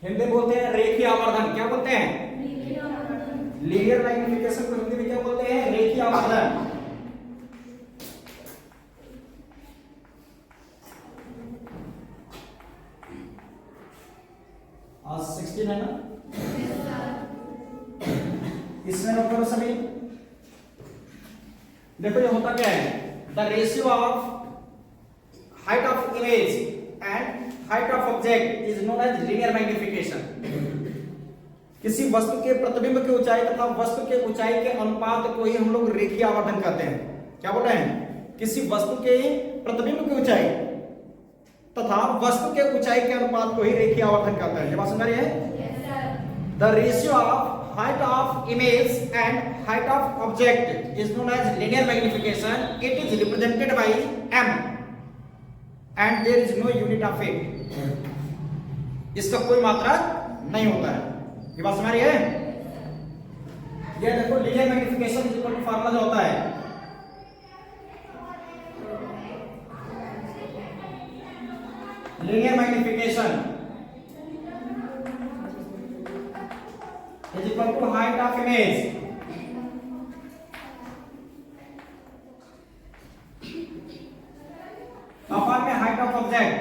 हिंदी में बोलते हैं रेखीय आवर्धन। क्या बोलते हैं? लीनियर मैग्निफिकेशन को हिंदी में क्या बोलते हैं? रेखीय आवर्धन। आज 16 है ना? इसमें नोट करो सभी। देखो ये होता क्या है, the ratio of height of image and height of object is known as linear magnification. किसी वस्तु के प्रतिबिंब की ऊंचाई तथा वस्तु के ऊंचाई के अनुपात को ही हम लोग रेखीय आवर्धन कहते हैं। क्या बोल रहे हैं? किसी वस्तु के प्रतिबिंब की ऊंचाई तथा वस्तु के ऊंचाई के अनुपात को ही रेखीय आवर्धन कहते हैं। ये बात समझ रही है? The ratio of height of image and height of object is known as linear magnification. It is represented by m and there is no unit of it. इसका कोई मात्रा नहीं होता है। ये बात समझ रही है? ये देखो linear magnification is equal to formula जो होता है, linear magnification is equal to height of image upon में height of object।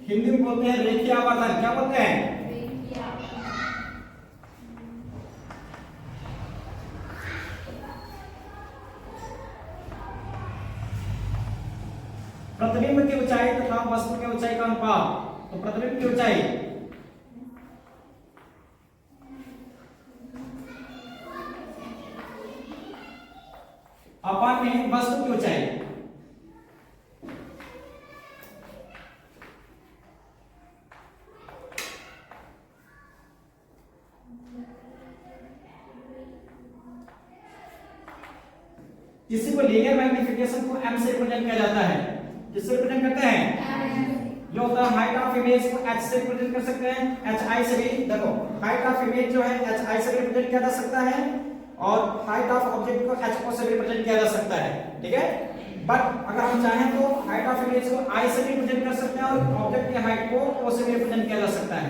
हिंदी में बोलते हैं रेखीय आवर्धन। क्या बोलते हैं? प्रतिबिंब की ऊंचाई तथा वस्तु की ऊंचाई का अनुपात। तो प्रतिबिंब की ऊंचाई अपॉन में वस्तु की ऊंचाई। इसी को लीनियर मैग्निफिकेशन को m से रिप्रेजेंट किया जाता है। किससे रिप्रेजेंट करते हैं? जो होता है हाइट ऑफ इमेज को h से रिप्रेजेंट कर सकते हैं, hi से भी। देखो हाइट ऑफ इमेज जो है hi से रिप्रेजेंट किया जा सकता है और हाइट ऑफ ऑब्जेक्ट को h से रिप्रेजेंट किया जा सकता है। ठीक है? बट अगर हम चाहें तो हाइट ऑफ इमेज को i से भी रिप्रेजेंट कर सकते हैं और ऑब्जेक्ट की हाइट को o से भी रिप्रेजेंट किया जा सकता है।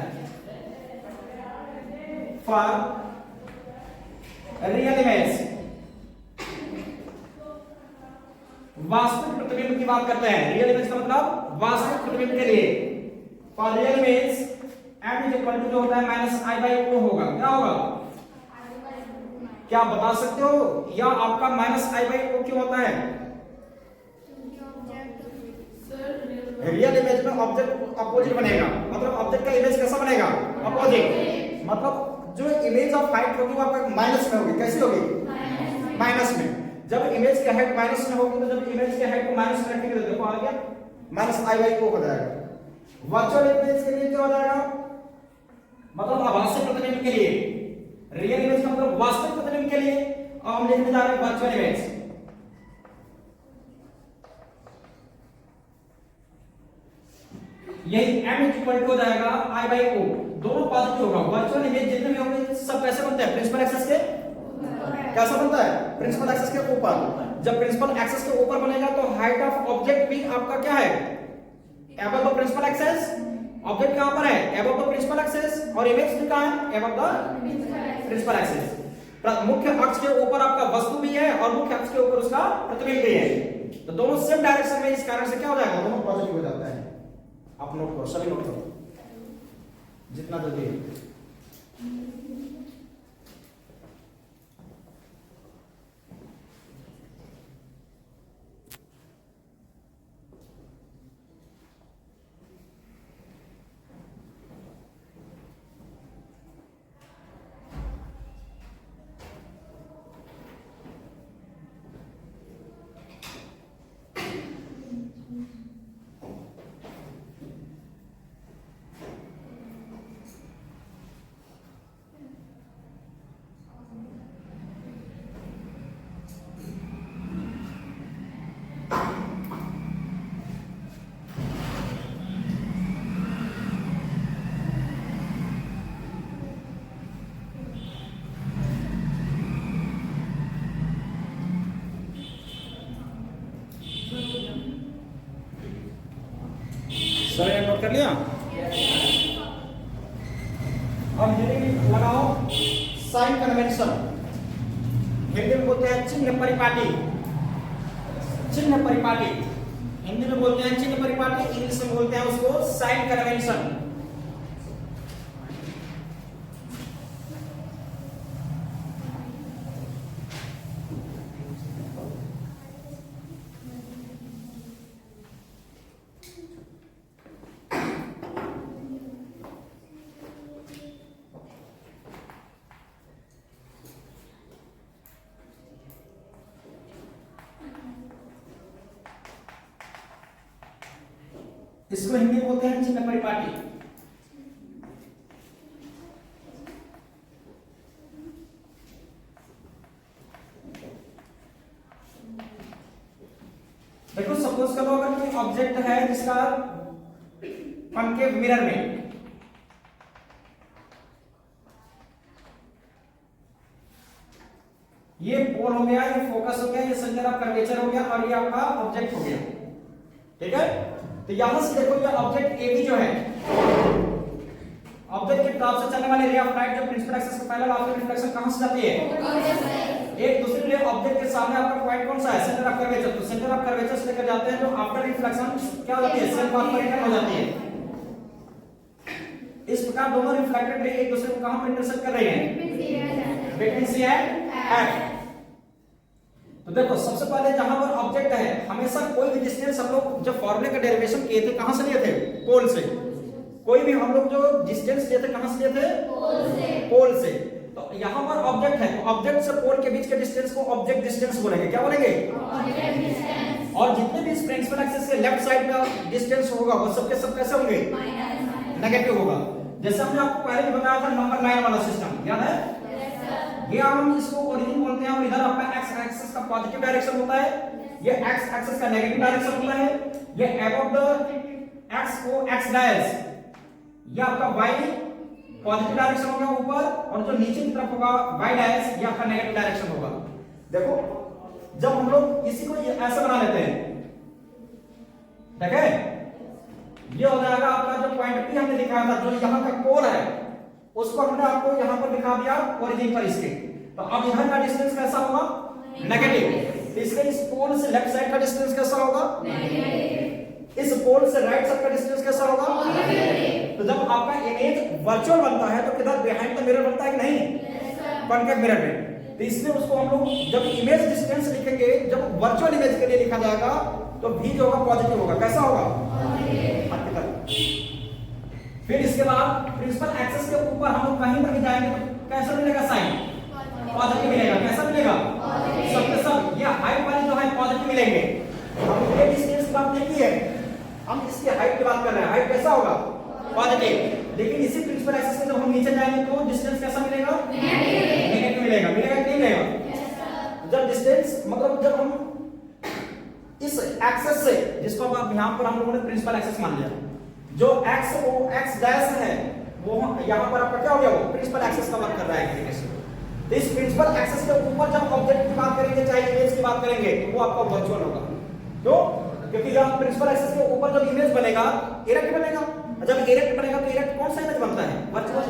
फॉर रियल इमेज वास्तविक प्रतिबिंब की बात करते हैं। रियल इमेज का मतलब वास्तविक प्रतिबिंब के लिए। For real image m is equal to जो होता है माइनस i बाई o होगा। क्या होगा? क्या बता सकते हो? या आपका माइनस i बाई o क्यों होता है? रियल इमेज में ऑब्जेक्ट अपोजिट बनेगा। मतलब ऑब्जेक्ट का इमेज कैसा बनेगा? अपोजिट। मतलब जो इमेज ऑफ हाइट होगी वो आपका माइनस में होगी। कैसी होगी? माइनस में। जब इमेज की हाइट माइनस में होगी तो जब इमेज की हाइट को माइनस में रखेंगे तो देखो आ गया माइनस i बाई o हो जाएगा। वर्चुअल इमेज के लिए क्या हो जाएगा? मतलब आभासी प्रतिबिंब के लिए। रियल इमेज का मतलब वास्तविक प्रतिबिंब के लिए। और हम लिखने जा रहे हैं वर्चुअल इमेज। यही m इक्वल टू हो जाएगा i बाई o। दोनों पॉजिटिव होगा। वर्चुअल इमेज जितने भी होंगे सब कैसे बनते हैं? प्रिंसिपल एक्सिस के कैसा बनता है? प्रिंसिपल एक्सिस के ऊपर। जब प्रिंसिपल एक्सिस के ऊपर बनेगा तो हाइट ऑफ ऑब्जेक्ट भी आपका क्या है? Above the principal axis. Object कहां पर है? अबव द प्रिंसिपल एक्सिस और इमेज भी कहां है? Above the principal axis. मुख्य अक्ष के ऊपर आपका वस्तु भी है और मुख्य अक्ष के ऊपर उसका प्रतिबिंब भी है। तो दोनों सेम डायरेक्शन में, इस कारण से क्या हो जाएगा? दोनों पॉजिटिव हो जाता है। आप नोट करो, सभी नोट करो जितना जल्दी है। कर लिया। अब हेडिंग लगाओ साइन कन्वेंशन। हिंदी में बोलते हैं चिन्ह परिपाटी, चिन्ह परिपाटी हिंदी में बोलते हैं चिन्ह परिपाटी, इंग्लिश में बोलते हैं उसको साइन कन्वेंशन। इसको हिंदी में बोलते हैं चिन्ह परिपाटी। देखो सपोज करो अगर कोई ऑब्जेक्ट है जिसका कॉन्केव मिरर में ये पोल हो गया, ये फोकस हो गया, ये सेंटर ऑफ कर्वेचर हो गया और ये आपका ऑब्जेक्ट हो गया, ठीक है। तो यहां से देखो ये ऑब्जेक्ट ए बी जो है, ऑब्जेक्ट के टॉप से चलने वाले रे ऑफ लाइट जो प्रिंसिपल एक्सिस के पैरेलल आफ्टर रिफ्लेक्शन कहां से जाती है? एक दूसरे रे ऑब्जेक्ट के सामने आपका पॉइंट कौन सा है? Centre of curvature. तो सेंटर ऑफ कर्वेचर से लेकर जाते हैं जो आफ्टर रिफ्लेक्शन क्या होती है? सेम पाथ पर रिटर्न हो जाती है। इस प्रकार दोनों रिफ्लेक्टेड रे एक दूसरे को कहां पर इंटरसेक्ट कर रही हैं? Between C and F. तो देखो सबसे पहले जहां पर ऑब्जेक्ट है हमेशा कोई भी डिस्टेंस हम लोग जब फॉर्मूले का डेरिवेशन किए थे कहां से लिए थे? पोल से। कोई भी हम लोग जो डिस्टेंस लिए थे कहां से लिए थे? पोल से। पोल से। तो यहां पर ऑब्जेक्ट है तो ऑब्जेक्ट से पोल के बीच के डिस्टेंस को ऑब्जेक्ट डिस्टेंस बोलेंगे। क्या बोलेंगे? Object distance. और जितने भी इस प्रिंसिपल एक्सिस के लेफ्ट साइड का डिस्टेंस होगा वो सब के सब कैसे होंगे? नेगेटिव होगा। जैसे हमने आपको पहले भी बताया था नंबर 9 वाला सिस्टम, याद है? ये हम इसको ओरिजिन बोलते हैं और इधर आपका एक्स एक्सिस का पॉजिटिव डायरेक्शन होता है, ये एक्स एक्सिस का नेगेटिव डायरेक्शन होता है। ये अबव द एक्स को एक्स डैश, ये आपका वाई पॉजिटिव डायरेक्शन होगा ऊपर, और जो नीचे की तरफ होगा वाई डैश ये आपका नेगेटिव डायरेक्शन होगा। देखो जब हम लोग इसी को ऐसे बना लेते हैं, ठीक है, ये हो जाएगा आपका जो पॉइंट पी हमने दिखाया था, जो यहां का पोल है उसको हमने आपको यहां पर दिखा दिया ओरिजिन पर इसके। तो अब इधर का डिस्टेंस कैसा होगा? नेगेटिव। तो इसके इस पोल से लेफ्ट साइड का डिस्टेंस कैसा होगा? नेगेटिव। इस पोल से राइट साइड का डिस्टेंस कैसा होगा? पॉजिटिव। तो जब आपका इमेज वर्चुअल बनता है तो किधर बिहाइंड द मिरर बनता है कि नहीं? कॉन्केव मिरर में। तो इसलिए उसको हम लोग जब इमेज डिस्टेंस लिखेंगे, जब वर्चुअल इमेज के लिए लिखा जाएगा तो v जो होगा पॉजिटिव होगा। कैसा होगा? पॉजिटिव। फिर इसके बाद प्रिंसिपल एक्सिस के ऊपर हम लोग कहीं पर भी जाएंगे तो कैसा मिलेगा? साइन पॉजिटिव मिलेगा। कैसा मिलेगा? सबके सब ये हाइट वाली जो है पॉजिटिव मिलेंगे। हम ये डिस्टेंस की बात नहीं की है, हम इसकी हाइट की बात कर रहे हैं। हाइट कैसा होगा? पॉजिटिव। लेकिन इसी प्रिंसिपल एक्सिस में जब हम नीचे जाएंगे तो डिस्टेंस कैसा मिलेगा? नेगेटिव मिलेगा। मिलेगा कि नहीं मिलेगा? जब डिस्टेंस मतलब जब हम इस एक्सिस से, जिसको अब यहां पर हम लोगों ने प्रिंसिपल एक्सिस मान लिया, जो x डैश है वो यहां पर आपका क्या हो गया? वो प्रिंसिपल एक्सिस का वर्क कर रहा है। तो इस प्रिंसिपल एक्सिस के ऊपर जब ऑब्जेक्ट की बात करेंगे चाहे इमेज की बात करेंगे तो वो आपका वर्चुअल होगा। क्यों? क्योंकि जब प्रिंसिपल एक्सिस के ऊपर जब इमेज बनेगा इरेक्ट बनेगा, जब इरेक्ट बनेगा तो इरेक्ट कौन सा इमेज बनता है? वर्चुअल।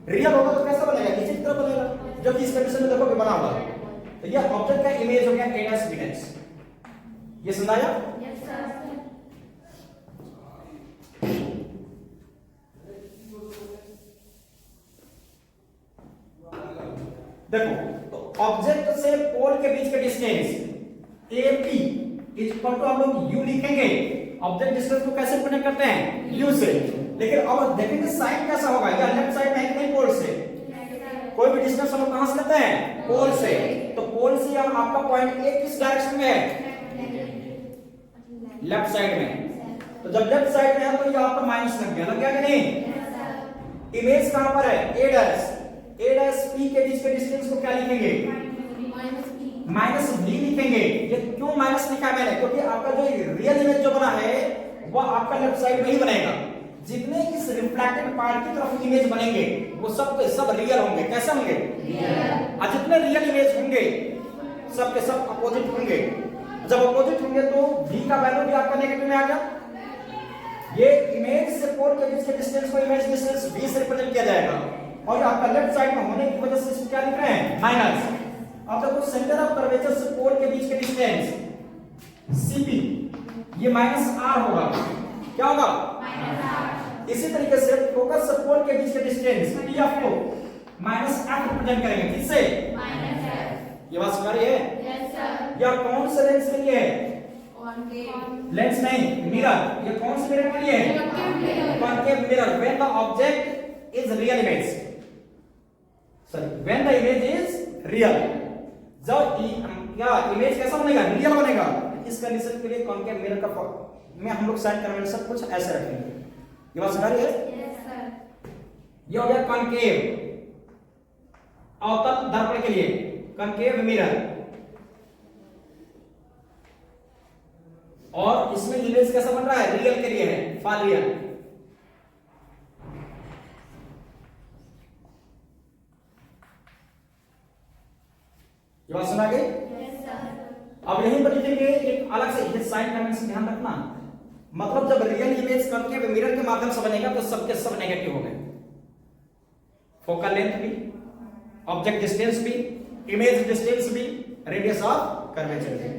रियल होगा तो कैसा बनेगा? नीचे की तरफ बनेगा, जबकि इस कंडीशन में देखो कि बना हुआ। तो ये ऑब्जेक्ट का इमेज हो गया a डैश b डैश। ये समझाया? देखो तो ऑब्जेक्ट से पोल के बीच के distance AP is equal to हम लोग u लिखेंगे। ऑब्जेक्ट डिस्टेंस को कैसे रिप्रेजेंट करते हैं? u से। लेकिन अब देखेंगे साइन कैसा होगा? या लेफ्ट साइड में नहीं पोल से। कोई भी डिस्टेंस हम लोग कहां से लेते हैं? पोल से। तो पोल से हम आपका पॉइंट A किस डायरेक्शन में है? लेफ्ट साइड में। तो जब लेफ्ट साइड में है तो ये आपका माइनस लग गया कि नहीं? इमेज कहां पर है? A dash. A dash P के बीच के डिस्टेंस को क्या लिखेंगे? माइनस b लिखेंगे। ये क्यों माइनस लिखा है मैंने? क्योंकि आपका जो रियल इमेज जो बना है वो आपका लेफ्ट साइड में ही बनेगा। जितने इस रिफ्लेक्टेड पार्ट की तरफ इमेज बनेंगे वो सब के सब रियल होंगे। कैसे होंगे? रियल। और जितने रियल इमेज होंगे सब के सब अपोजिट होंगे। जब अपोजिट होंगे तो v का वैल्यू भी आपका नेगेटिव में आ गया। ये इमेज से पोल के बीच के डिस्टेंस को इमेज डिस्टेंस v से रिप्रेजेंट किया जाएगा और ये आपका लेफ्ट साइड में होने की वजह से इसको क्या लिख रहे हैं माइनस। अब देखो सेंटर ऑफ कर्वेचर से पोल के बीच के डिस्टेंस cp ये माइनस r होगा। क्या होगा माइनस r। इसी तरीके से फोकस से पोल के बीच के डिस्टेंस pf को माइनस f रिप्रेजेंट करेंगे किससे माइनस f। ये बात समझ रही है यस सर। यह कौन से लेंस के लिए है लेंस नहीं मिरर। ये कौन से मिरर के लिए है concave mirror when the object is real image sorry when the image is real. जब क्या इमेज कैसा बनेगा रियल बनेगा। इस कंडीशन के लिए कॉन्केव मिरर का में हम लोग साइन कन्वेंशन कुछ ऐसे रखेंगे। ये बात समझ रही है यस सर। ये हो गया कॉन्केव अवतल दर्पण के लिए कॉन्केव मिरर और इसमें इमेज कैसा बन रहा है रियल के लिए है फॉर रियल। ये बात सुना गई यस सर। अब यहीं पर लिखेंगे एक अलग से ये साइन कन्वेंशन ध्यान रखना। मतलब जब रियल इमेज कॉन्केव मिरर के माध्यम से बनेगा तो सबके सब नेगेटिव हो गए। फोकल लेंथ भी ऑब्जेक्ट डिस्टेंस भी इमेज डिस्टेंस भी रेडियस ऑफ कर्वेचर भी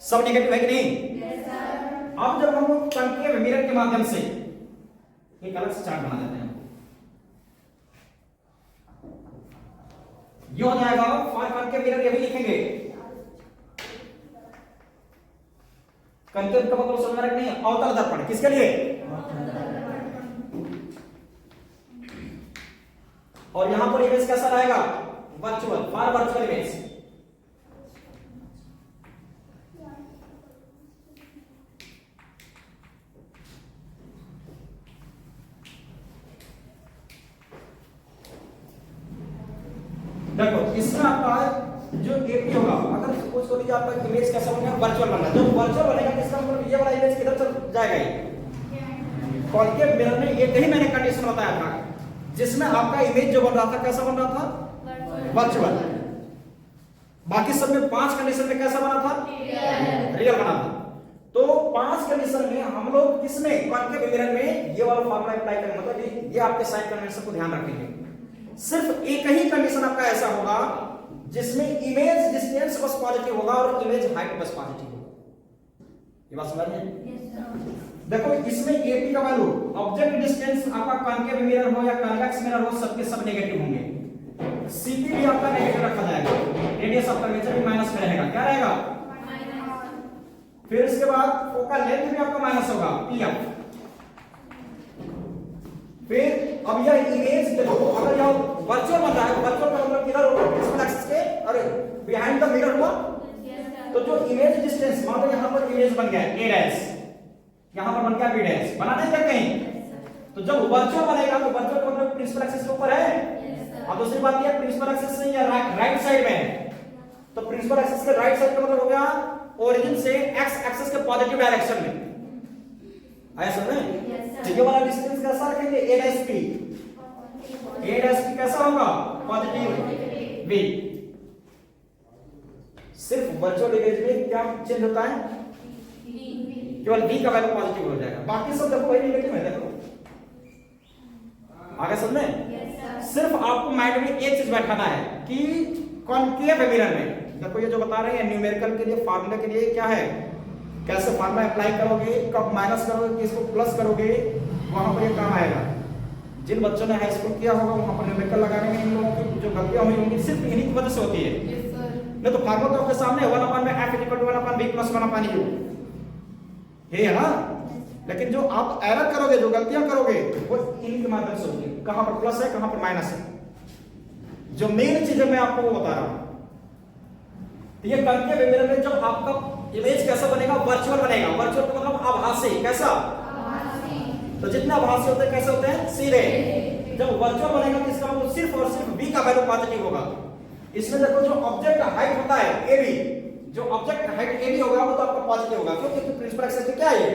सब नेगेटिव है कि नहीं यस सर। अब जब हम लोग कॉन्केव मिरर के माध्यम से एक अलग से चार्ट बना देते हैं। ये हो जाएगा फॉर कॉन्केव मिरर ये भी लिखेंगे। कॉन्केव का मतलब समझ रहे नहीं अवतल दर्पण किसके लिए और यहां पर इमेज कैसा रहेगा वर्चुअल फॉर वर्चुअल इमेज। देखो इसमें आपका जो एपी होगा अगर सपोज कर लीजिए आपका इमेज कैसा बनेगा वर्चुअल बनना। जब वर्चुअल बनेगा तो इसका मतलब ये वाला इमेज किधर चल जाएगा ये कॉन्केव मिरर में एक ही मैंने कंडीशन बताया था जिसमें आपका इमेज जो बन रहा था कैसा बन रहा था वर्चुअल। बाकी सब में 5 कंडीशन में कैसा बना था रियल बना था। तो 5 कंडीशन में हम लोग किसमें कॉन्केव मिरर में ये वाला फार्मूला अप्लाई करेंगे। मतलब ये आपके साइन कन्वेंशन को ध्यान रखेंगे। सिर्फ एक ही कंडीशन आपका ऐसा होगा जिसमें इमेज डिस्टेंस बस पॉजिटिव होगा और इमेज हाइट बस पॉजिटिव होगा। ये बात समझ रहे हैं देखो इसमें एपी का वैल्यू ऑब्जेक्ट डिस्टेंस आपका कॉन्केव मिरर हो या कन्वेक्स मिरर हो सबके सब नेगेटिव होंगे। सीपी भी आपका नेगेटिव रखा जाएगा। रेडियस ऑफ कर्वेचर भी माइनस में रहेगा। क्या रहेगा माइनस। फिर इसके बाद फोकल लेंथ भी आपका माइनस होगा पीएफ। फिर अब यह इमेज देखो अगर यह वर्चुअल बन रहा है वर्चुअल का मतलब किधर होगा प्रिंसिपल एक्सिस के अरे बिहाइंड द मिरर हुआ तो जो इमेज डिस्टेंस मान लो यहां पर इमेज बन गया a डैश यहां पर बन गया b डैश बना नहीं क्या कहीं। तो जब वर्चुअल बनेगा तो वर्चुअल का मतलब प्रिंसिपल एक्सिस के ऊपर है। अब दूसरी बात यह प्रिंसिपल एक्सिस से या राइट साइड में है तो प्रिंसिपल एक्सिस के राइट साइड का मतलब हो गया ओरिजिन से x एक्सिस के पॉजिटिव डायरेक्शन में। आया समझ में ठीक है। वाला डिस्टेंस कैसा रखेंगे a डैश p कैसा होगा पॉजिटिव v। सिर्फ वर्चुअल इमेज में क्या चेंज होता है केवल v का वैल्यू पॉजिटिव हो जाएगा। बाकी सब देखो वही नेगेटिव है। देखो आगे समझ में सिर्फ आपको माइंड में एक चीज बैठाना है कि कॉन्केव मिरर में देखो ये जो बता रहे हैं न्यूमेरिकल के लिए फार्मूला के लिए क्या है कैसे फार्मूला अप्लाई करोगे कब माइनस करोगे किसको प्लस करोगे वहां पर ये काम आएगा। जिन बच्चों ने हाई स्कूल किया होगा वहां पर न्यूमेरिकल लगाने में इन लोगों की जो गलतियां हुई होंगी सिर्फ इन्हीं की वजह से होती है। नहीं तो फार्मूला तो आपके सामने 1/f=1/b+1/u है ना। लेकिन जो आप एरर करोगे जो गलतियां करोगे वो इनके माध्यम से होगी। कहां पर प्लस है कहां पर माइनस है जो मेन चीज है मैं आपको वो बता रहा हूं। तो ये कॉन्केव मिरर में जब आपका इमेज कैसा बनेगा वर्चुअल बनेगा। वर्चुअल का मतलब आभासी कैसा आभासी। तो जितने आभासी होते हैं कैसे होते हैं सीधे। जब वर्चुअल बनेगा तो इसका मतलब सिर्फ और सिर्फ v का वैल्यू पॉजिटिव होगा। इसमें देखो जो ऑब्जेक्ट हाइट होता है ab जो ऑब्जेक्ट हाइट ab होगा वो तो आपका पॉजिटिव होगा क्योंकि प्रिंसिपल एक्सिस क्या है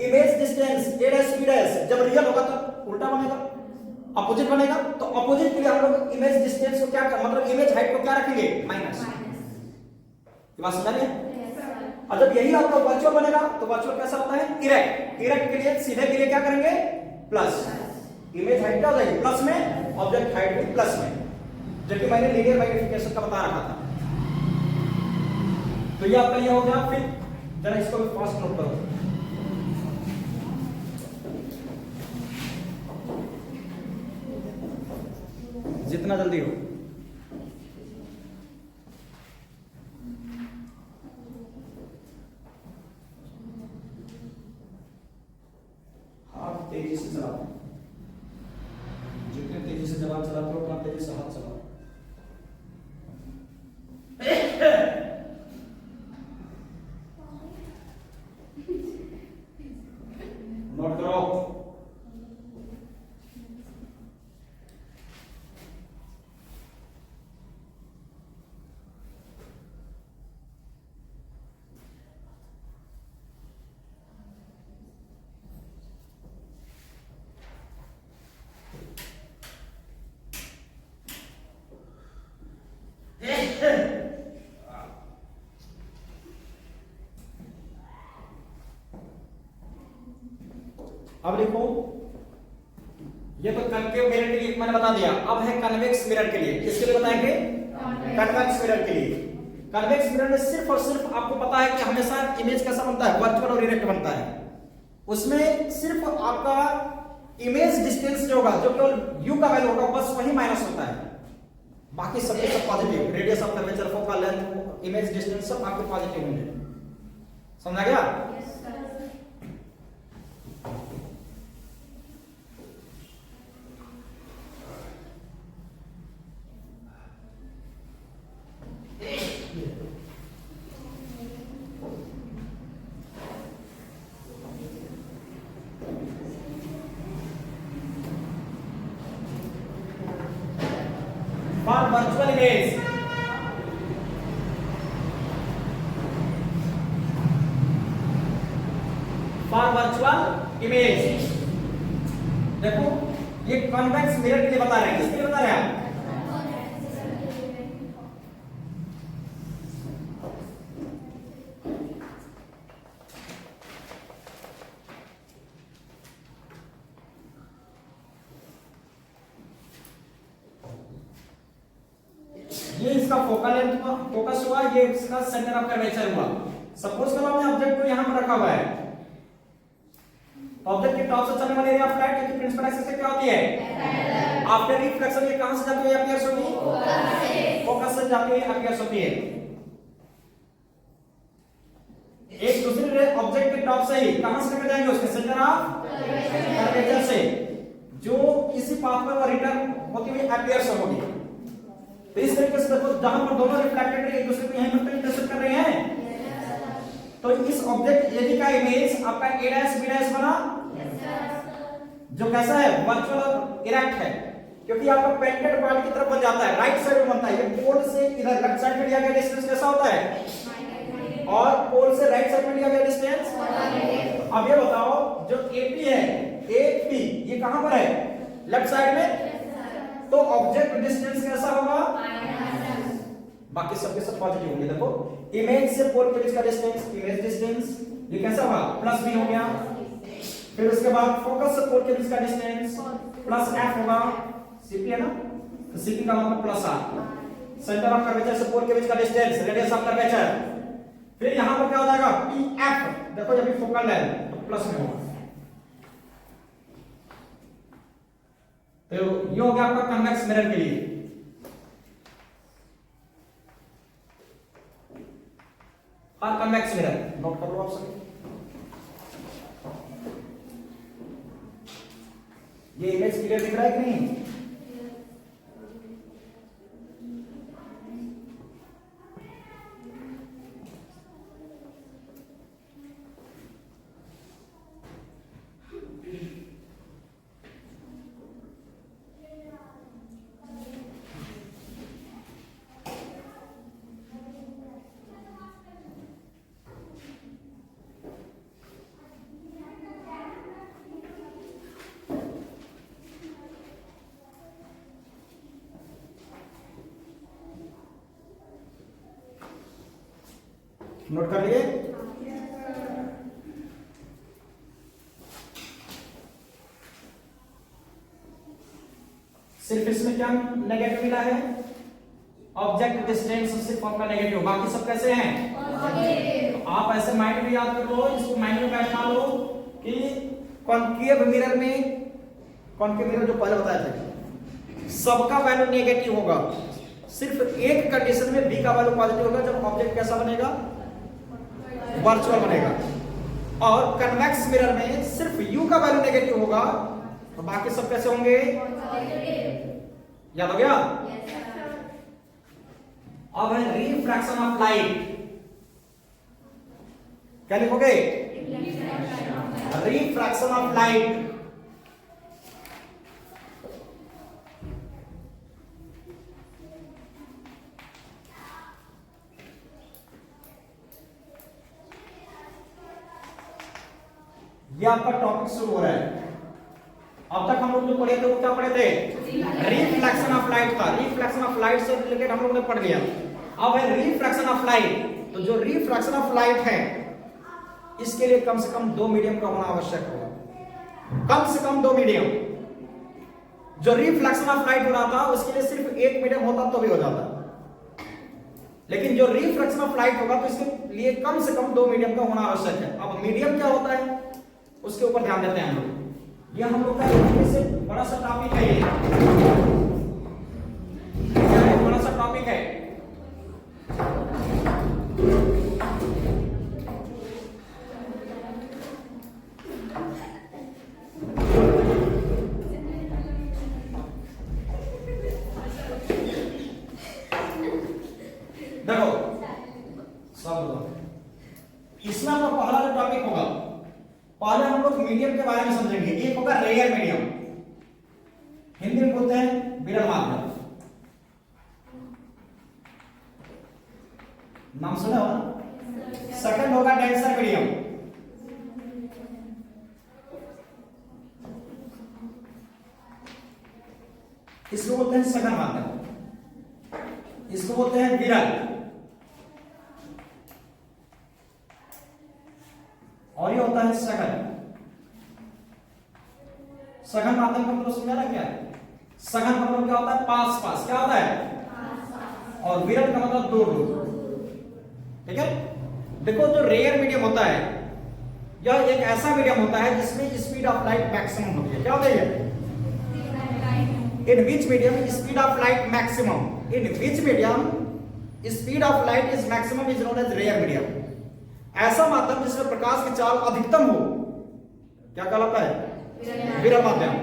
image distance a dash b dash जब रियल होगा तो उल्टा बनेगा अपोजिट बनेगा। तो अपोजिट के लिए हम लोग इमेज डिस्टेंस को क्या मतलब इमेज हाइट को क्या रखेंगे माइनस। ये बात समझ रहे हैं और जब यही आपका वर्चुअल बनेगा तो वर्चुअल कैसा होता है, इरेक्ट। इरेक्ट के लिए सीधे के लिए क्या करेंगे, प्लस। इमेज हाइट क्या हो जाएगी, प्लस में, ऑब्जेक्ट हाइट भी प्लस में, जबकि मैंने लीनियर मैग्निफिकेशन का बता रखा था। तो ये आपका ये हो गया। फिर जरा इसको भी फास्ट नोट करो, जितना जल्दी हो। हाथ तेजी से चलाओ, जितने तेजी से जवाब चलाते हो उतना तेजी से हाथ चलाओ। नोट करो। अब देखो, ये तो कनकेव मिरर के लिए मैंने बता दिया। अब है कन्वेक्स मिरर के लिए। किसके लिए बताएंगे, कन्वेक्स मिरर के लिए। कन्वेक्स मिरर में सिर्फ और सिर्फ आपको पता है कि हमेशा इमेज कैसा बनता है, वर्चुअल और इरेक्ट बनता है। उसमें सिर्फ आपका इमेज डिस्टेंस जो होगा, जो केवल यू का वैल्यू होगा, बस वही माइनस होता है। बाकी सबके सब positive, radius of curvature, focal length, image distance सब आपके पॉजिटिव होंगे। समझा गया? For virtual image, for virtual image, देखो ये कॉन्वेक्स मिरर के लिए बता रहे हैं। किसके लिए बता रहे हैं आप? ये इसका फोकल लेंथ हुआ, फोकस हुआ, ये इसका सेंटर ऑफ कर्वेचर हुआ। सपोज करो हमने ऑब्जेक्ट को यहां पर रखा हुआ है, ऑब्जेक्ट के टॉप से चलने वाली एरिया ऑफ लाइट, क्योंकि प्रिंसिपल एक्सिस से क्या होती है, आफ्टर रिफ्लेक्शन ये कहां से जाती हुई अपीयर्स होगी, फोकस से जाती हुई अपीयर्स होती है। एक दूसरे ऑब्जेक्ट के टॉप से ही कहां से निकल जाएंगे, उसके सेंटर ऑफ कर्वेचर से, जो इसी पाथ पर वो रिटर्न होती हुई अपीयर्स होगी। तो इस तरीके से देखो, जहां पर दोनों रिफ्लेक्टेड एक दूसरे को यहीं पर इंटरसेक्ट कर रहे हैं, तो इस ऑब्जेक्ट यदि का इमेज आपका a डैश b डैश बना, जो कैसा है, वर्चुअल और इरेक्ट है, क्योंकि आपका पेंटेड पार्ट की तरफ बन जाता है, राइट साइड में बनता है। ये पोल से इधर लेफ्ट साइड में लिया गया डिस्टेंस कैसा होता है, और पोल से राइट साइड में लिया गया डिस्टेंस। अब ये बताओ, जो AP है, AP ये कहां पर है, लेफ्ट साइड में, तो ऑब्जेक्ट डिस्टेंस कैसा होगा, बाकी सबके सब पॉजिटिव होंगे। देखो, इमेज से पोल के बीच का डिस्टेंस, इमेज डिस्टेंस, ये कैसा होगा, प्लस b हो गया। फिर उसके बाद फोकस से पोल के बीच का डिस्टेंस प्लस f होगा, CP है ना, तो CP का मतलब plus r। Centre of curvature से पोल के बीच का डिस्टेंस, रेडियस ऑफ कर्वेचर। फिर यहां पर क्या हो जाएगा, PF, देखो जब भी फोकल लेंथ तो प्लस में होगा। तो ये हो गया आपका कन्वेक्स मिरर के लिए। और कन्वेक्स मिरर नोट कर लो आप सभी। ये इमेज क्लियर दिख रहा है कि नहीं? नोट कर लिए? सिर्फ इसमें क्या नेगेटिव मिला है, ऑब्जेक्ट डिस्टेंस सिर्फ आपका नेगेटिव, बाकी सब कैसे हैं पॉजिटिव। आप ऐसे माइंड में याद कर लो, इसको माइंड में बैठा लो कि कॉन्केव मिरर में, कॉन्केव मिरर जो पहले बताया था, सबका वैल्यू नेगेटिव होगा, सिर्फ एक कंडीशन में बी का वैल्यू पॉजिटिव होगा, जब ऑब्जेक्ट कैसा बनेगा, वर्चुअल बनेगा। और कन्वेक्स मिरर में सिर्फ यू का वैल्यू नेगेटिव होगा, तो बाकी सब कैसे होंगे, याद हो गया। अब है रिफ्रैक्शन ऑफ लाइट, क्या लिखोगे, रिफ्रैक्शन ऑफ लाइट। ये आपका टॉपिक शुरू हो रहा है। अब तक हम लोग जो पढ़े थे वो क्या पढ़े थे, रिफ्लेक्शन ऑफ लाइट था। रिफ्लेक्शन ऑफ लाइट से रिलेटेड हम लोगों ने पढ़ लिया। अब है रिफ्रैक्शन ऑफ लाइट। तो जो रिफ्रैक्शन ऑफ लाइट है, इसके लिए कम से कम 2 मीडियम का होना आवश्यक होगा, कम से कम 2 मीडियम। जो रिफ्लेक्शन ऑफ लाइट हो रहा था उसके लिए सिर्फ एक मीडियम होता तो भी हो जाता, लेकिन जो रिफ्रैक्शन ऑफ लाइट होगा तो इसके लिए कम से कम 2 मीडियम का होना आवश्यक है। अब मीडियम क्या होता है उसके ऊपर ध्यान देते हैं हम लोग। यह हम लोग का सबसे बड़ा सा टॉपिक है, ये क्या है, बड़ा सा टॉपिक है। देखो सब इसमें आपका पहला जो टॉपिक होगा, पहले हम लोग मीडियम के बारे में समझेंगे। एक होगा रेयर मीडियम, हिंदी में बोलते हैं विरल माध्यम, नाम सुना होगा। सेकंड होगा डेंसर मीडियम, इसको बोलते हैं सघन माध्यम, इसको बोलते हैं विरल। और ये होता है सघन। सघन माध्यम का मतलब समझा ना क्या, सघन मतलब क्या होता है, पास पास, क्या होता है, और विरल का मतलब दूर दूर, ठीक है। देखो जो रेयर मीडियम होता है, यह एक ऐसा मीडियम होता है जिसमें स्पीड ऑफ लाइट मैक्सिमम होती है। क्या होता है, in which medium speed of light maximum, in which medium speed of light is maximum is known as rare medium. ऐसा माध्यम जिसमें प्रकाश की चाल अधिकतम हो, क्या कहलाता है, विरल माध्यम।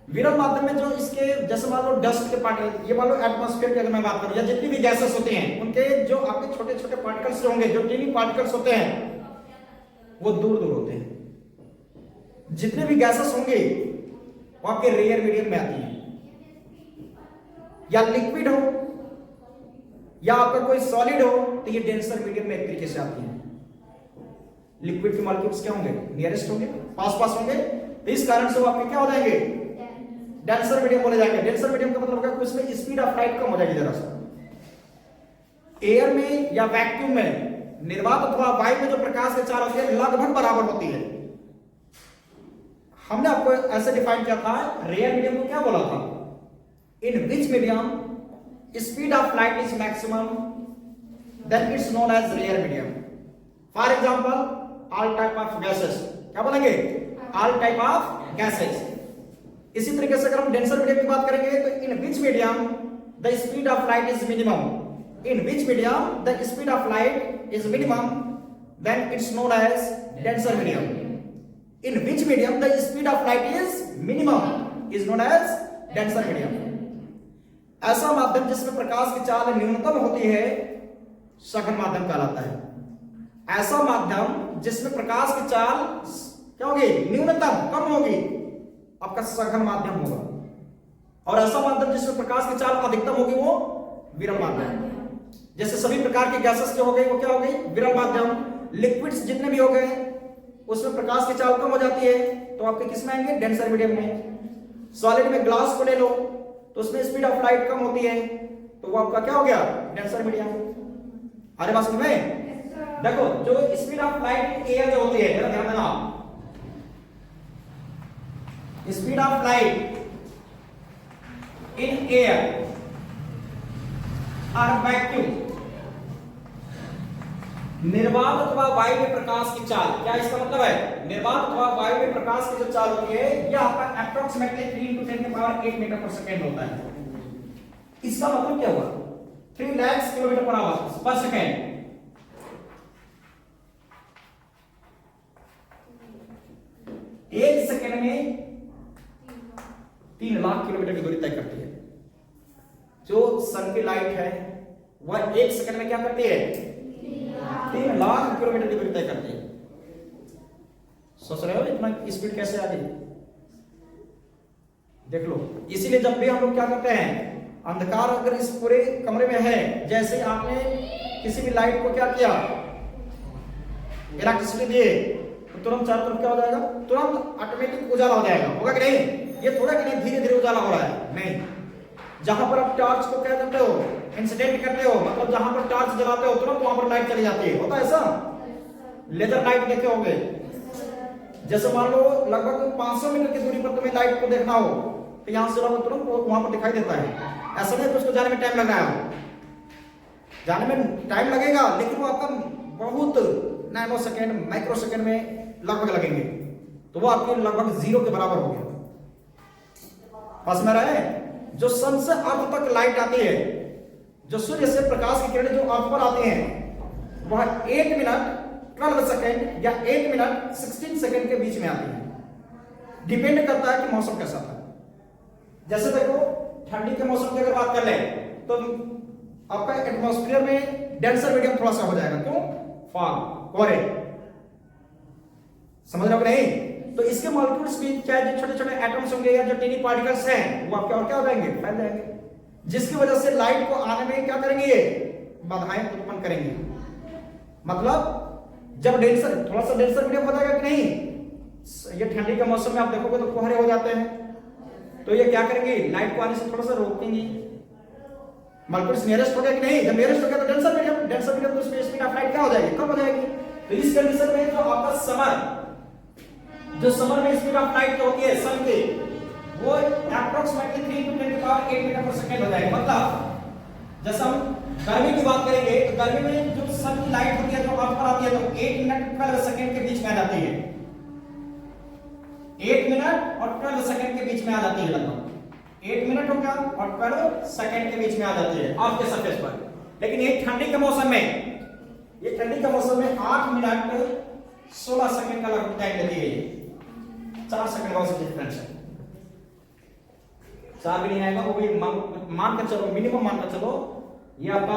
विरल माध्यम में जो इसके, जैसे मान लो डस्ट के पार्टिकल, ये मान लो एटमॉस्फेयर की अगर मैं बात करूं, या जितनी भी गैसेस होते हैं उनके जो आपके छोटे छोटे पार्टिकल्स होंगे, जो टीनी पार्टिकल्स होते हैं, वो दूर दूर होते हैं। जितने भी गैसेस होंगे वो आपके रेयर मीडियम में आती है। या लिक्विड हो या आपका कोई सॉलिड हो, तो ये डेंसर मीडियम में एक तरीके से आती है। लिक्विड के मॉलिक्यूल्स क्या होंगे, नियरेस्ट होंगे, पास पास होंगे, तो इस कारण से वो आपके क्या हो जाएंगे, डेंसर मीडियम बोले जाएंगे। डेंसर मीडियम का मतलब होगा कि उसमें स्पीड ऑफ लाइट कम हो जाएगी जरा सा। एयर में या वैक्यूम में, निर्वात अथवा वायु में जो प्रकाश की चाल होती है लगभग बराबर होती है। हमने आपको ऐसे डिफाइन किया था, रेयर मीडियम को क्या बोला था, in which medium speed of light is maximum then it's known as rare medium. For example all type of gases, क्या बोलेंगे, ऑल टाइप ऑफ गैसेस। इसी तरीके से अगर हम डेंसर मीडियम की बात करेंगे तो in which medium the speed of light is minimum, in which medium the speed of light is minimum then it's known as denser medium. In which medium the speed of light is minimum is known as denser medium. ऐसा माध्यम जिसमें प्रकाश की चाल न्यूनतम होती है सघन माध्यम कहलाता है। ऐसा माध्यम जिसमें प्रकाश की चाल क्या होगी, न्यूनतम, कम होगी, आपका सघन माध्यम होगा। और ऐसा माध्यम जिसमें प्रकाश की चाल अधिकतम होगी वो विरल माध्यम। जैसे सभी प्रकार के गैसेस जो हो गए वो क्या हो गई, विरल माध्यम। लिक्विड्स जितने भी हो गए उसमें प्रकाश की चाल कम हो जाती है, तो आपके किस में आएंगे, डेंसर मीडियम में। सॉलिड में ग्लास को ले लो तो उसमें स्पीड ऑफ लाइट कम होती है, तो वो आपका क्या हो गया, डेंसर मीडियम। अरे बात समझ में, देखो जो स्पीड ऑफ लाइट एयर जो होती है, जरा ध्यान देना, speed of light in air और वैक्यूम, निर्वात अथवा वायु में प्रकाश की चाल, क्या इसका मतलब है? निर्वात अथवा वायु में प्रकाश की जो चाल होती है यह आपका अप्रोक्सीमेटली 3 × 10⁸ मीटर पर सेकेंड होता है। इसका मतलब क्या हुआ? 3 लाख किलोमीटर पर सेकेंड। एक सेकेंड में 3 लाख किलोमीटर की दूरी तय करती है। जो सन की लाइट है वह एक सेकंड में क्या करती है? 3 लाख किलोमीटर की दूरी तय करती है। सोच रहे हो इतना स्पीड कैसे आ गई? देख लो। इसीलिए जब भी हम लोग क्या करते हैं, अंधकार अगर इस पूरे कमरे में है, जैसे आपने किसी भी लाइट को क्या किया, इलेक्ट्रिसिटी दिए, तो तुरंत चारों तरफ क्या हो जाएगा? तुरंत ऑटोमेटिक उजाला हो जाएगा। होगा कि नहीं? ये थोड़ा कि नहीं धीरे धीरे उजाला हो रहा है, नहीं। जहां पर आप टॉर्च को क्या करते हो, इंसिडेंट करते हो, मतलब जहां पर टॉर्च जलाते हो तुरंत वहां पर लाइट चली जाती है। होता है ऐसा? लेजर लाइट देखे होंगे। जैसे मान लो लगभग 500 मीटर की दूरी पर तुम्हें लाइट को देखना हो, तो यहां से जलाओ तुरंत वहां पर दिखाई देता है। ऐसा नहीं तो उसको जाने में टाइम लग रहा है, जाने में टाइम लगेगा, लेकिन वो आपका बहुत नैनो सेकेंड, माइक्रो सेकेंड में लगभग लगेंगे, तो वो आपके लगभग 0 के बराबर हो गया। पास में रहे। जो सन से अर्थ तक लाइट आती है, जो सूर्य से प्रकाश की किरणें जो अर्थ पर आती हैं, वह 1 मिनट 12 सेकेंड या 1 मिनट 16 सेकेंड के बीच में आती है। डिपेंड करता है कि मौसम कैसा था। जैसे देखो ठंडी के मौसम की अगर बात कर ले तो आपका एटमॉस्फेयर में डेंसर मीडियम थोड़ा सा हो जाएगा। क्यों? फॉग, कोहरे। समझ रहे हो नहीं? तो इसके मॉलिक्यूल्स भी क्या जो छोटे छोटे एटम्स होंगे या जो टीनी पार्टिकल्स हैं, वो आपके और क्या हो जाएंगे? फैल जाएंगे, जिसकी वजह से लाइट को आने में क्या करेंगे? ये बाधाएं उत्पन्न करेंगे। मतलब जब डेंसर थोड़ा सा डेंसर मीडियम हो जाएगा कि नहीं, ये ठंडी के मौसम में आप देखोगे तो कोहरे हो जाते हैं, तो ये क्या करेंगे? लाइट को आने से थोड़ा सा रोकेंगे। मॉलिक्यूल्स नियरेस्ट हो गया कि नहीं? जब नियरेस्ट हो गया तो डेंसर मीडियम तो उसमें स्पीड ऑफ लाइट क्या हो जाएगी? कम हो जाएगी। तो इस कंडीशन में जो आपका समर में स्पीड ऑफ लाइट जो होती है सन की, वो अप्रोक्सीमेटली 3 × 10⁸ मीटर पर सेकेंड हो जाएगी। मतलब जैसे हम गर्मी की बात करेंगे तो गर्मी में जो सन की लाइट होती है जो अर्थ पर आती है, तो 1 मिनट 12 सेकेंड के बीच में आ जाती है। 1 मिनट और 12 सेकेंड के बीच में आ जाती है। लगभग 1 मिनट हो गया और 12 सेकेंड के बीच में आ जाती है अर्थ के सरफेस पर। लेकिन ये ठंडी के मौसम में 8 मिनट 16 सेकेंड का लगभग टाइम लेती है। 4 सेकंड का उसमें डिफरेंस है। 4 भी नहीं आएगा, वो भी मान कर चलो, मिनिमम मान कर चलो ये आपका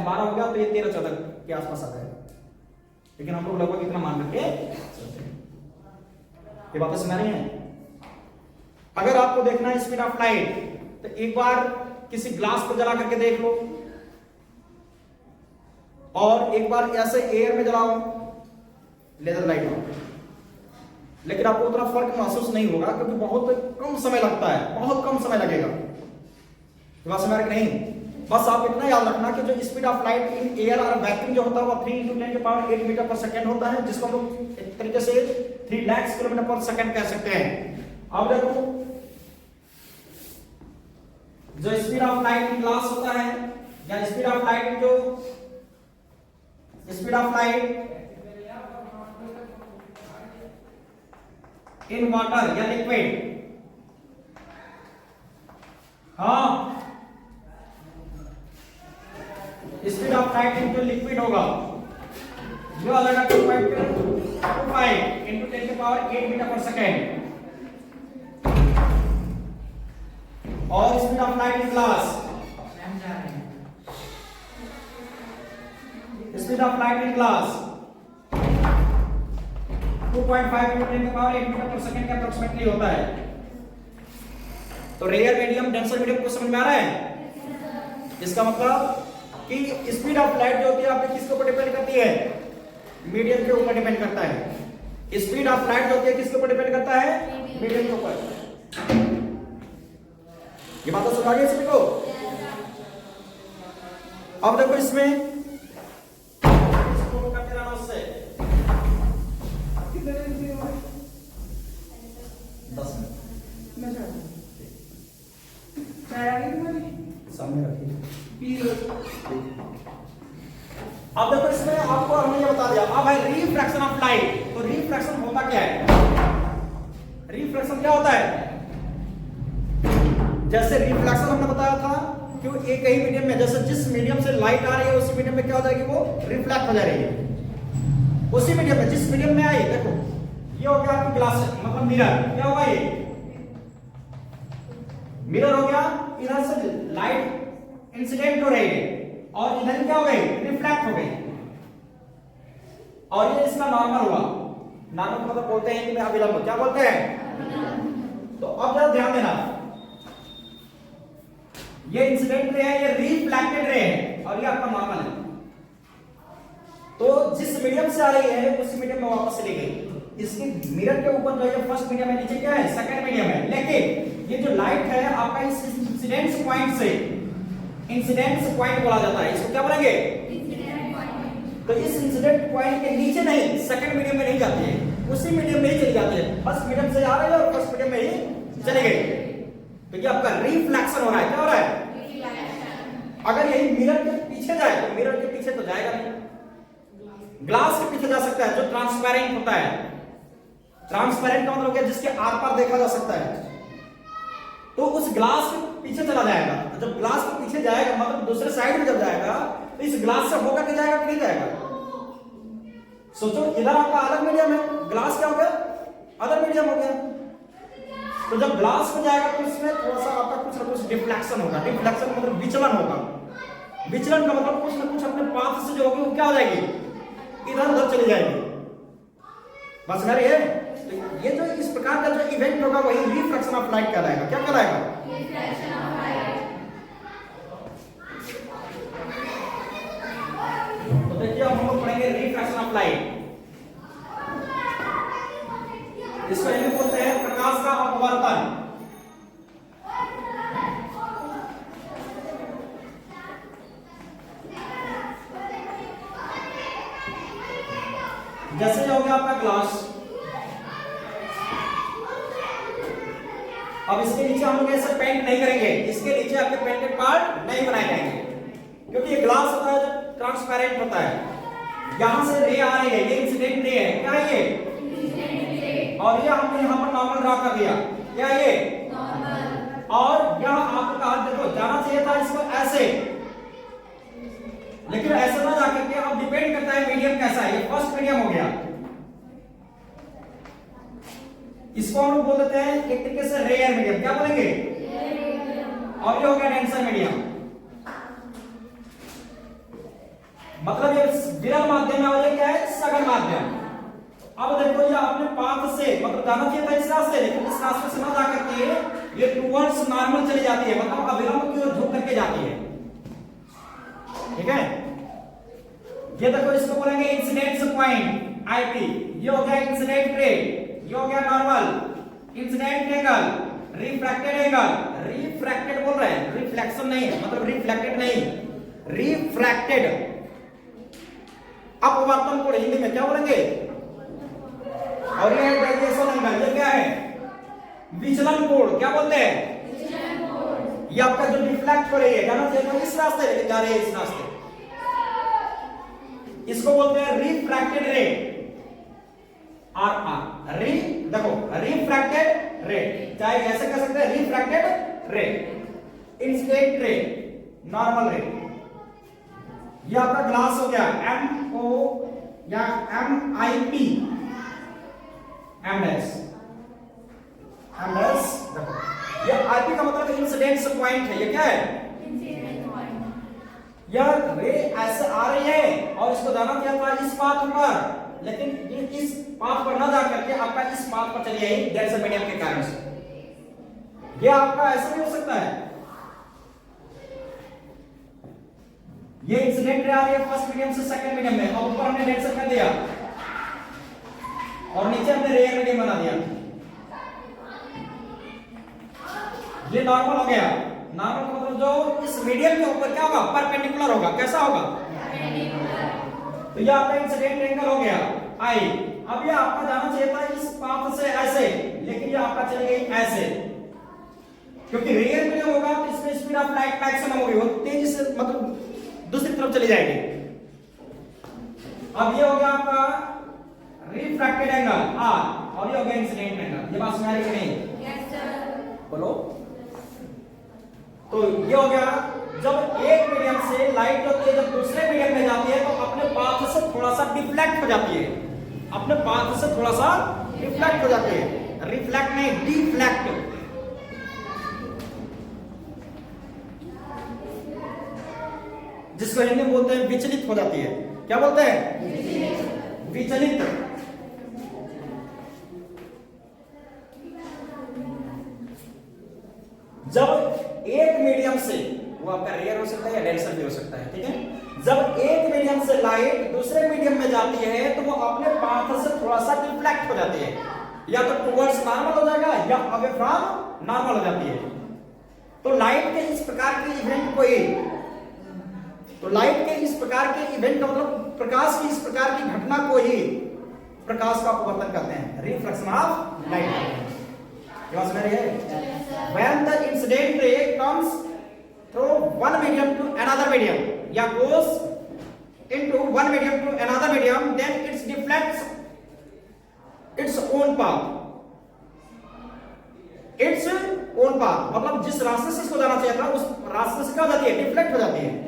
12 हो गया तो ये 13-14 के आसपास आ जाएगा। लेकिन हम लोग लगभग इतना मान करके चलते हैं। ये बातें समझ रही हैं? अगर आपको देखना है स्पीड ऑफ लाइट, तो एक बार किसी ग्लास को जला करके देख लो, और एक बार ऐसे एयर में जलाओ लेजर लाइट हो, लेकिन आपको उतना फर्क महसूस नहीं होगा, क्योंकि बहुत कम समय लगता है, बहुत कम समय लगेगा। बात समझ रहे नहीं? बस आप इतना याद रखना कि जो speed of light in air और वैक्यूम जो होता है वो 3 × 10⁸ मीटर पर सेकेंड होता है, जिसको हम लोग एक तरीके से 3 लाख किलोमीटर पर सेकेंड कह सकते हैं। अब देखो जो speed of light in glass होता है, या स्पीड ऑफ लाइट जो speed of light in water या लिक्विड, हाँ, स्पीड ऑफ लाइट इन जो लिक्विड होगा जो आ जाएगा 2.25 × 10⁸ मीटर पर सेकेंड। और speed of light in glass, speed of light in glass 2.5 × 10⁸ metre per second का अप्रोक्सीमेटली होता है। तो रेयर मीडियम डेंसर मीडियम को समझ में आ रहा है? इसका मतलब कि स्पीड ऑफ लाइट जो होती है आपके किसके ऊपर डिपेंड करती है? मीडियम के ऊपर डिपेंड करता है। स्पीड ऑफ लाइट जो होती है किसके ऊपर डिपेंड करता है? मीडियम के ऊपर। ये बात तो समझ आ गई सभी को? अब देखो इसमें आया नहीं सामने रखिए। अब देखो इसमें आपको हमने ये बता दिया। अब है रिफ्रैक्शन ऑफ लाइट। तो रिफ्रैक्शन होता क्या है? रिफ्रैक्शन क्या होता है? जैसे रिफ्लेक्शन हमने बताया था कि वो एक ही मीडियम में, जैसे जिस मीडियम से लाइट आ रही है उसी मीडियम में क्या हो जाएगी, वो रिफ्लेक्ट हो जाएगी। उसी मीडियम में जिस मीडियम में आई, देखो ये हो गया आपकी ग्लास मतलब मिरर, क्या होगा ये मिरर हो गया। इधर से लाइट इंसिडेंट हो रही है और इधर क्या हो गई, रिफ्लेक्ट हो गई, और ये इसका नॉर्मल हुआ। नॉर्मल मतलब बोलते हैं कि अभिलंब, क्या बोलते हैं? तो अब जरा ध्यान देना, ये इंसिडेंट रे है, ये रिफ्लेक्टेड रे है, और ये आपका नॉर्मल है। तो जिस मीडियम से आ रही है उसी मीडियम में वापस चली गई। इसके मिरर के ऊपर जो है फर्स्ट मीडियम है, नीचे क्या है, सेकंड मीडियम है। लेकिन ये जो लाइट है आपका इस इंसिडेंस पॉइंट से, इंसिडेंस पॉइंट बोला जाता है, इसको क्या बोलेंगे, इंसिडेंट पॉइंट। तो इस इंसिडेंट पॉइंट के नीचे नहीं, सेकंड मीडियम में नहीं जाती है, उसी मीडियम में ही चली जाती है। फर्स्ट मीडियम से आ रही है और फर्स्ट मीडियम में ही चली गई। तो ये आपका रिफ्लेक्शन हो रहा है। क्या हो रहा है? अगर यही मिरर के पीछे जाए तो मिरर के पीछे तो जाएगा नहीं, ग्लास के पीछे जा सकता है, जो ट्रांसपेरेंट होता है। ट्रांसपेरेंट का मतलब क्या, जिसके आर पार देखा जा सकता है, तो उस ग्लास के पीछे चला जाएगा। जब ग्लास के पीछे जाएगा मतलब दूसरे साइड में जब जाएगा तो इस ग्लास से होकर के जाएगा कि नहीं जाएगा? सोचो, इधर आपका अलग मीडियम है, ग्लास क्या हो गया, अदर मीडियम हो गया। तो जब ग्लास में जाएगा तो इसमें थोड़ा सा आपका कुछ ना कुछ डिफ्लेक्शन होगा। डिफ्लेक्शन मतलब विचलन होगा। विचलन का मतलब कुछ ना कुछ अपने पाथ से जो होगी वो क्या हो जाएगी, इधर उधर चली जाएगी। बस घर ये तो ये जो इस प्रकार का जो इवेंट होगा वही रिफ्रैक्शन ऑफ लाइट कहलाएगा। क्या कहलाएगा? Refraction of light. तो देखिए अब हम लोग पढ़ेंगे रिफ्रैक्शन ऑफ लाइट। इसको हिंदी बोलते हैं प्रकाश का अपवर्तन। जैसे हो गया आपका ग्लास, अब इसके नीचे हम लोग ऐसे पेंट नहीं करेंगे, इसके नीचे आपके पेंटेड पार्ट नहीं बनाए जाएंगे, क्योंकि ये ग्लास होता है जो ट्रांसपेरेंट होता है। यहां से रे आ रही है, ये इंसिडेंट रे है, क्या है ये, और ये हमने यहाँ पर नॉर्मल ड्रा कर दिया, क्या ये नॉर्मल। और यहाँ आपका देखो जाना चाहिए था इसको ऐसे, लेकिन ऐसे ना जाकर के अब डिपेंड करता है मीडियम कैसा है। ये फर्स्ट मीडियम हो गया, इसको हम लोग बोल देते हैं एक तरीके से रेयर मीडियम, क्या बोलेंगे, और ये हो गया डेंसर मीडियम। मतलब ये विरल माध्यम है और ये क्या है, सघन माध्यम। अब देखो ये अपने पाथ से मतलब जाना चाहिए था इस रास्ते, लेकिन इस रास्ते से ना जाकर के ये टुवर्ड्स नॉर्मल चली जाती है, मतलब अविलंब की ओर झुक करके जाती है। ठीक है, ये देखो इसको बोलेंगे इंसिडेंस पॉइंट आईपी। ये हो गया इंसिडेंट रे, ये हो गया normal, incident angle, refracted angle. Refracted बोल रहे हैं, रिफ्लेक्शन नहीं है, मतलब रिफ्लेक्टेड नहीं, रिफ्रैक्टेड। अपवर्तन को हिंदी में क्या बोलेंगे, और ये डेविएशन एंगल, ये क्या है, विचलन कोण, क्या बोलते हैं, विचलन कोण। ये आपका जो रिफ्लेक्ट हो रही है, जाना चाहिए इस रास्ते लेकिन जा रही है इस रास्ते, इसको बोलते हैं रिफ्रैक्टेड रे। आर री, देखो रिफ्रैक्टेड रे, चाहे ऐसे कह सकते हैं रिफ्रैक्टेड रे, इंसिडेंट रे, नॉर्मल रे। ये आपका ग्लास हो गया, एम ओ या M I P, M dash, M dash. देखो ये आईपी का मतलब इंसिडेंस पॉइंट है, ये क्या है, यह रे ऐसे आ रही है और इसको जाना क्या था इस पाथ पर, लेकिन ये इस पाथ पर ना जाकर के आपका इस पाथ पर चली आई डेंसर मीडियम के कारण से। ये आपका ऐसे भी हो सकता है, ये इंसिडेंट रे आ रही है फर्स्ट मीडियम से सेकंड मीडियम में, और ऊपर हमने डेंसर कर दिया और नीचे हमने रेयर मीडियम बना दिया। ये नॉर्मल हो गया। नॉर्मल का मतलब जो इस मीडियम के ऊपर क्या होगा, परपेंडिकुलर होगा। कैसा होगा, परपेंडिकुलर। तो ये आपका इंसिडेंट एंगल हो गया आई। अब ये आपका जाना चाहिए था इस पाथ से ऐसे, लेकिन ये आपका चली गई ऐसे, क्योंकि रेयर मीडियम होगा तो इसमें स्पीड ऑफ लाइट मैक्सिमम होगी, वो तेजी से मतलब दूसरी तरफ चली जाएगी। अब ये हो गया आपका रिफ्रैक्टेड एंगल आर, और ये हो गया इंसिडेंट एंगल। ये बात समझ आ रही है कि नहीं? Yes sir. बोलो। तो ये हो गया, जब एक मीडियम से लाइट होती है जब दूसरे मीडियम में जाती है तो अपने पाथ से थोड़ा सा डिफ्लेक्ट हो जाती है, अपने पाथ से थोड़ा सा रिफ्लेक्ट हो जाती है, रिफ्लेक्ट नहीं डिफ्लेक्ट। जिसको हिंदी में बोलते हैं विचलित हो जाती है। क्या बोलते हैं? विचलित। जब एक मीडियम से, वो आपका रेयर हो सकता है या डेंसर भी हो सकता है, ठीक है, जब एक मीडियम से लाइट दूसरे मीडियम में जाती है तो वो अपने पाथ से थोड़ा सा डिफ्लेक्ट हो जाती है, या तो टुवर्ड्स नॉर्मल हो जाएगा या अवे फ्रॉम नॉर्मल हो जाती है। तो लाइट के इस प्रकार के इवेंट को ही, तो लाइट के इस प्रकार के इवेंट मतलब प्रकाश की इस प्रकार की घटना को ही प्रकाश का अपवर्तन कहते हैं, रिफ्लेक्शन ऑफ लाइट। ये बात समझ रही है? When the incident ray comes through one medium to another medium, या goes into one medium to another medium, then it deflects its own path. Its own path मतलब जिस रास्ते से इसको जाना चाहिए था उस रास्ते से क्या हो जाती है? डिफ्लेक्ट हो जाती है।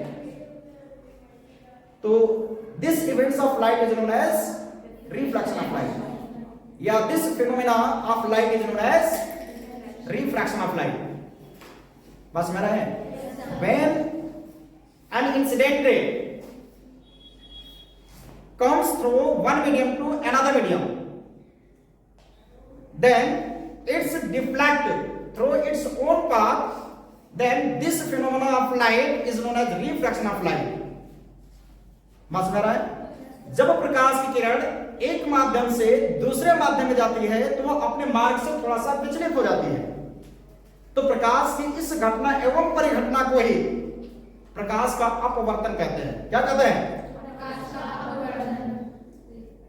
तो this events of light is known as reflection of light, या this phenomena of light is known as refraction of light। बस मेरा है, when an incident ray comes through one medium to another medium, then it's deflect through its own path, then this phenomena of light is known as refraction of light। बस मेरा है, जब प्रकाश की किरण एक माध्यम से दूसरे माध्यम में जाती है तो वह अपने मार्ग से थोड़ा सा विचलित हो जाती है। तो प्रकाश की इस घटना एवं परिघटना को ही प्रकाश का अपवर्तन कहते हैं। क्या कहते हैं? प्रकाश का अपवर्तन।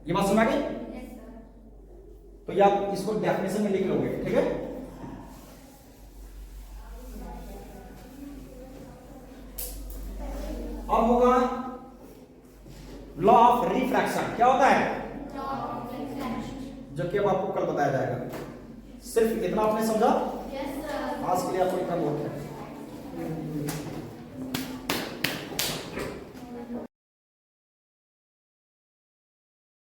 ये बात सुना गई? Yes sir. तो ये आप इसको डेफिनेशन में लिख लोगे, ठीक है? अब होगा लॉ ऑफ रिफ्रैक्शन। क्या होता है? Law of refraction. जो कि अब आपको कल बताया जाएगा। सिर्फ इतना आपने समझा? Yes sir. आज के लिए आपको इतना बहुत है।